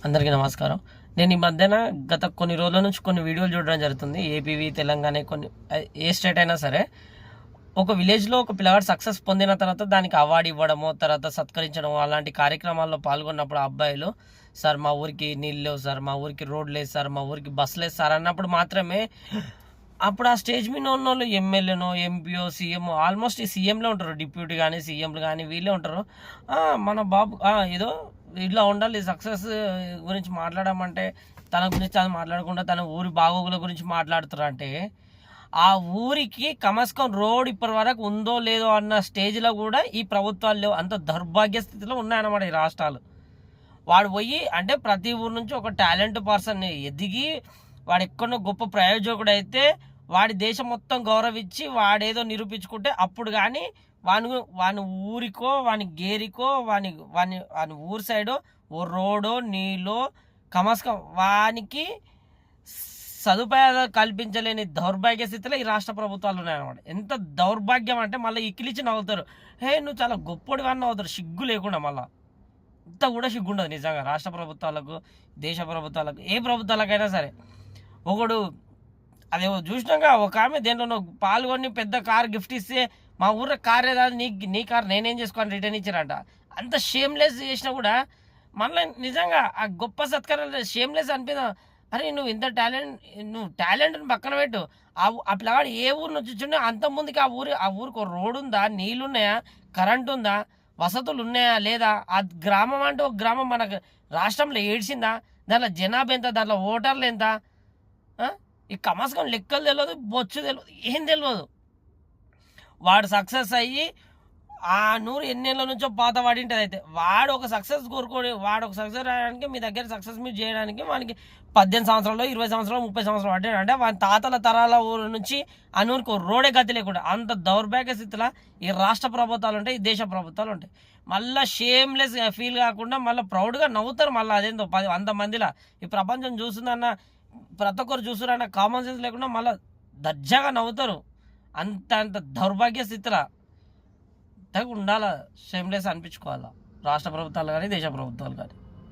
అందరికీ నమస్కారం. నేను ఈ మధ్యన గత కొన్ని రోజుల నుంచి కొన్ని వీడియోలు చూడడం జరుగుతుంది. ఏపీవి, తెలంగాణ కొన్ని ఏ స్టేట్ అయినా సరే ఒక విలేజ్లో ఒక పిల్లవాడు సక్సెస్ పొందిన తర్వాత దానికి అవార్డు ఇవ్వడము, తర్వాత సత్కరించడము అలాంటి కార్యక్రమాల్లో పాల్గొన్నప్పుడు అబ్బాయిలు సార్ మా ఊరికి నీళ్ళు లేవు సార్, మా ఊరికి రోడ్ లేదు సార్, మా ఊరికి బస్సు లేదు సార్ అన్నప్పుడు మాత్రమే అప్పుడు ఆ స్టేజ్ మీద ఉన్న వాళ్ళు ఎమ్మెల్యేనో, ఎంపీఓ, సీఎం ఆల్మోస్ట్ ఈ సీఎంలో ఉంటారు. డిప్యూటీ కానీ, సీఎంలు కానీ వీళ్ళే ఉంటారు. మన బాబు ఏదో ఇట్లా ఉండాలి, సక్సెస్ గురించి మాట్లాడమంటే తన గురించి తను మాట్లాడకుండా తన ఊరి బాగోగుల గురించి మాట్లాడుతారు. అంటే ఆ ఊరికి కమస్కం రోడ్ ఇప్పటి వరకు ఉందో లేదో అన్న స్టేజ్లో కూడా ఈ ప్రభుత్వాలు లేవు. అంత దౌర్భాగ్య స్థితిలో ఉన్నాయన్నమాట ఈ రాష్ట్రాలు. వాడు పోయి అంటే ప్రతి ఊరు నుంచి ఒక టాలెంట్ పర్సన్ ఎదిగి వాడు ఎక్కడో గొప్ప ప్రయోజకుడు అయితే వాడి దేశం మొత్తం గౌరవించి వాడేదో నిరూపించుకుంటే అప్పుడు కానీ వాని ఊరికో వాని గేరికో వాని ఊరి సైడో ఓ రోడో నీళ్ళో కమస్కం వానికి సదుపాయాలు కల్పించలేని దౌర్భాగ్య స్థితిలో ఈ రాష్ట్ర ప్రభుత్వాలు ఉన్నాయన్నమాట. ఎంత దౌర్భాగ్యం అంటే మళ్ళీ ఇకిలిచి నవ్వుతారు. నువ్వు చాలా గొప్పడివి అని నవ్వుతారు సిగ్గు లేకుండా. మళ్ళీ ఇంత కూడా సిగ్గు ఉండదు నిజంగా రాష్ట్ర ప్రభుత్వాలకు, దేశ ప్రభుత్వాలకు, ఏ ప్రభుత్వాలకైనా సరే. ఒకడు అదే చూసినాక ఒక ఆమె దేంట్లో పాల్గొని పెద్ద కార్ గిఫ్ట్ ఇస్తే మా ఊర్లో కార్ ఏదా నీ కార్ నేనేం చేసుకోని రిటర్న్ ఇచ్చారంట. అంత షేమ్లెస్ చేసినా కూడా మళ్ళీ నిజంగా ఆ గొప్ప సత్కారాలు షేమ్లెస్ అనిపిందా. అరే నువ్వు ఇంత నువ్వు టాలెంట్ని పక్కన పెట్టు. ఆ పిల్లవాడు ఏ ఊరు నుంచి వచ్చిండో అంత ముందుకి ఆ ఊరికి ఒక రోడ్ ఉందా, నీళ్ళున్నాయా, కరెంట్ ఉందా, వసతులు ఉన్నాయా లేదా, ఆ గ్రామం అంటే ఒక గ్రామం మన రాష్ట్రంలో ఏడ్చిందా, దాంట్లో జనాభా ఎంత, దాంట్లో ఓటర్లు ఎంత, ఈ కమస్కం లెక్కలు తెలియదు, బొచ్చు తెలియదు, ఏం తెలియదు. వాడు సక్సెస్ అయ్యి ఆ నూరు ఎన్నేళ్ళ నుంచో పాత వాడింటది. అయితే వాడు ఒక సక్సెస్ కోరుకోని వాడు ఒక సక్సెస్ రావడానికి మీ దగ్గర సక్సెస్ మీరు చేయడానికి వానికి 18 సంవత్సరాలు, 20 సంవత్సరాలు, 30 సంవత్సరాలు పడ్డాడు. అంటే వాని తాతల తరాల ఊరు నుంచి ఆ నూరికి రోడే గతి లేకుండా అంత దౌర్భాగ్య స్థితిలో ఈ రాష్ట్ర ప్రభుత్వాలు ఉంటాయి, ఈ దేశ ప్రభుత్వాలు ఉంటాయి. మళ్ళీ షేమ్లెస్ ఫీల్ కాకుండా మళ్ళీ ప్రౌడ్గా నవ్వుతారు. మళ్ళీ అదేందో 100 మందిలా ఈ ప్రపంచం చూస్తుందన్న ప్రతి ఒక్కరు చూస్తున్నారన్న కామన్ సెన్స్ లేకుండా మళ్ళీ దర్జాగా నవ్వుతారు. అంత దౌర్భాగ్య స్థితిలో ఉండాలా, షేమ్లెస్ అనిపించుకోవాలా రాష్ట్ర ప్రభుత్వాలు కానీ, దేశ ప్రభుత్వాలు కానీ.